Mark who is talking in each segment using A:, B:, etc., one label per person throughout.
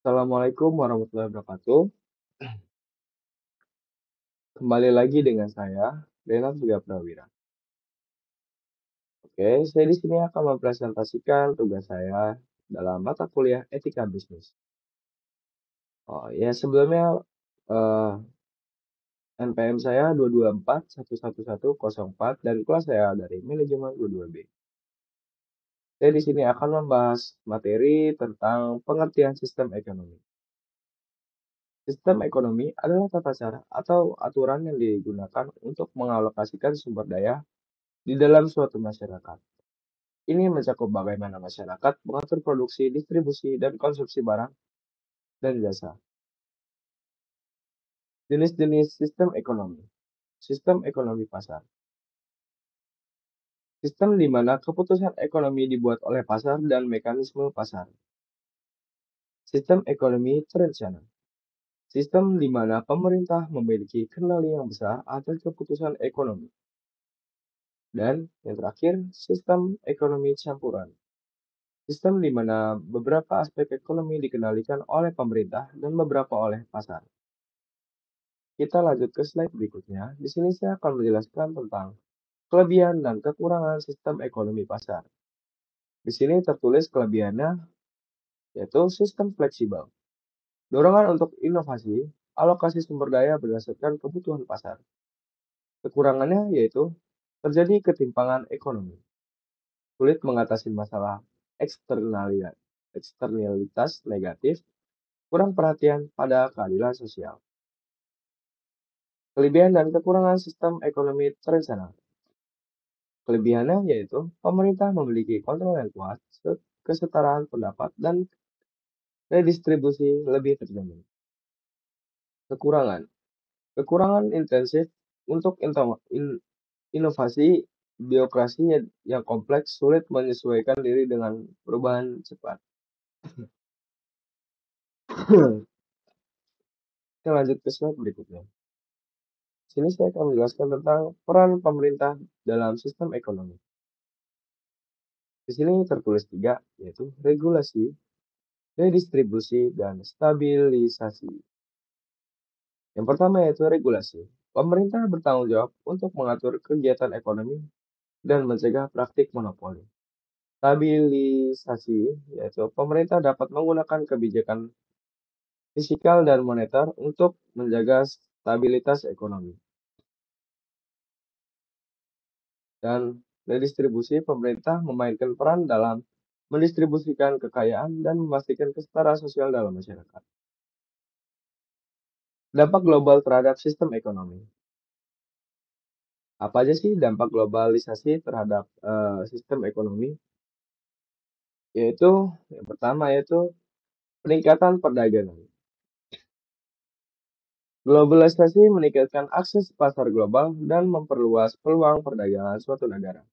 A: Assalamualaikum warahmatullahi wabarakatuh. Kembali lagi dengan saya, Renat Buga Prawira. Oke, saya di sini akan mempresentasikan tugas saya dalam mata kuliah Etika Bisnis. Oh ya, sebelumnya eh, NPM saya 224111104 dan kelas saya dari Manajemen 22B. Saya di sini akan membahas materi tentang pengertian sistem ekonomi. Sistem ekonomi adalah tata cara atau aturan yang digunakan untuk mengalokasikan sumber daya di dalam suatu masyarakat. Ini mencakup bagaimana masyarakat mengatur produksi, distribusi, dan konsumsi barang dan jasa. Jenis-jenis sistem ekonomi. Sistem ekonomi pasar. Sistem di mana keputusan ekonomi dibuat oleh pasar dan mekanisme pasar. Sistem ekonomi terencana. Sistem di mana pemerintah memiliki kendali yang besar atas keputusan ekonomi. Dan yang terakhir, sistem ekonomi campuran. Sistem di mana beberapa aspek ekonomi dikendalikan oleh pemerintah dan beberapa oleh pasar. Kita lanjut ke slide berikutnya. Di sini saya akan menjelaskan tentang kelebihan dan kekurangan sistem ekonomi pasar. Di sini tertulis kelebihannya yaitu sistem fleksibel. Dorongan untuk inovasi, alokasi sumber daya berdasarkan kebutuhan pasar. Kekurangannya yaitu terjadi ketimpangan ekonomi, sulit mengatasi masalah eksternalitas, eksternalitas negatif, kurang perhatian pada keadilan sosial. Kelebihan dan kekurangan sistem ekonomi terencana. Kelebihannya yaitu pemerintah memiliki kontrol yang kuat, kesetaraan pendapat, dan redistribusi lebih terjamin. Kekurangan. Kekurangan intensif untuk inovasi, birokrasi yang kompleks, sulit menyesuaikan diri dengan perubahan cepat. Kita lanjut ke slide berikutnya. Sini saya akan menjelaskan tentang peran pemerintah dalam sistem ekonomi. Di sini tertulis 3, yaitu regulasi, redistribusi, dan stabilisasi. Yang pertama yaitu regulasi. Pemerintah bertanggung jawab untuk mengatur kegiatan ekonomi dan mencegah praktik monopoli. Stabilisasi yaitu pemerintah dapat menggunakan kebijakan fiskal dan moneter untuk menjaga stabilitas ekonomi. Dan redistribusi, pemerintah memainkan peran dalam mendistribusikan kekayaan dan memastikan kesetaraan sosial dalam masyarakat. Dampak global terhadap sistem ekonomi. Apa aja sih dampak globalisasi terhadap sistem ekonomi? Yaitu yang pertama yaitu peningkatan perdagangan. Globalisasi meningkatkan akses pasar global dan memperluas peluang perdagangan suatu negara.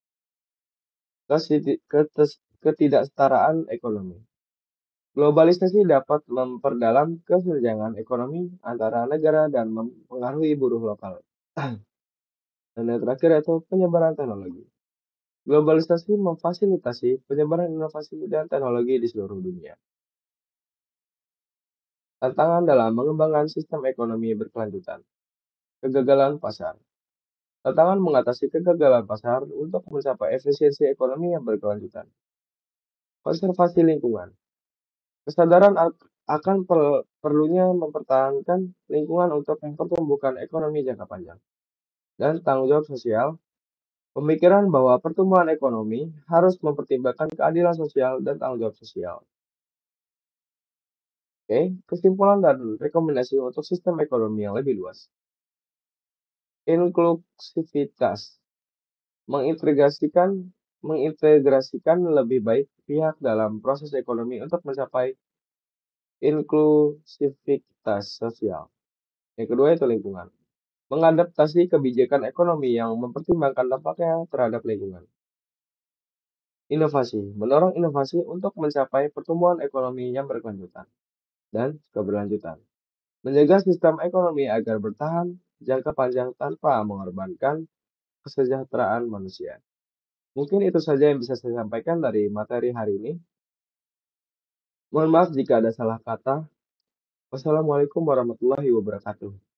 A: Ketidaksetaraan ekonomi. Globalisasi dapat memperdalam kesenjangan ekonomi antara negara dan mempengaruhi buruh lokal. Dan yang terakhir yaitu penyebaran teknologi. Globalisasi memfasilitasi penyebaran inovasi dan teknologi di seluruh dunia. Tantangan dalam mengembangkan sistem ekonomi berkelanjutan. Kegagalan pasar. Tantangan mengatasi kegagalan pasar untuk mencapai efisiensi ekonomi yang berkelanjutan. Konservasi lingkungan. Kesadaran akan perlunya mempertahankan lingkungan untuk mempertumbuhkan ekonomi jangka panjang. Dan tanggung jawab sosial. Pemikiran bahwa pertumbuhan ekonomi harus mempertimbangkan keadilan sosial dan tanggung jawab sosial. Oke, kesimpulan dan rekomendasi untuk sistem ekonomi yang lebih luas. Inklusivitas. Mengintegrasikan lebih baik pihak dalam proses ekonomi untuk mencapai inklusivitas sosial. Yang kedua itu lingkungan. Mengadaptasi kebijakan ekonomi yang mempertimbangkan dampaknya terhadap lingkungan. Inovasi. Mendorong inovasi untuk mencapai pertumbuhan ekonomi yang berkelanjutan dan keberlanjutan. Menjaga sistem ekonomi agar bertahan jangka panjang tanpa mengorbankan kesejahteraan manusia. Mungkin itu saja yang bisa saya sampaikan dari materi hari ini. Mohon maaf jika ada salah kata. Wassalamualaikum warahmatullahi wabarakatuh.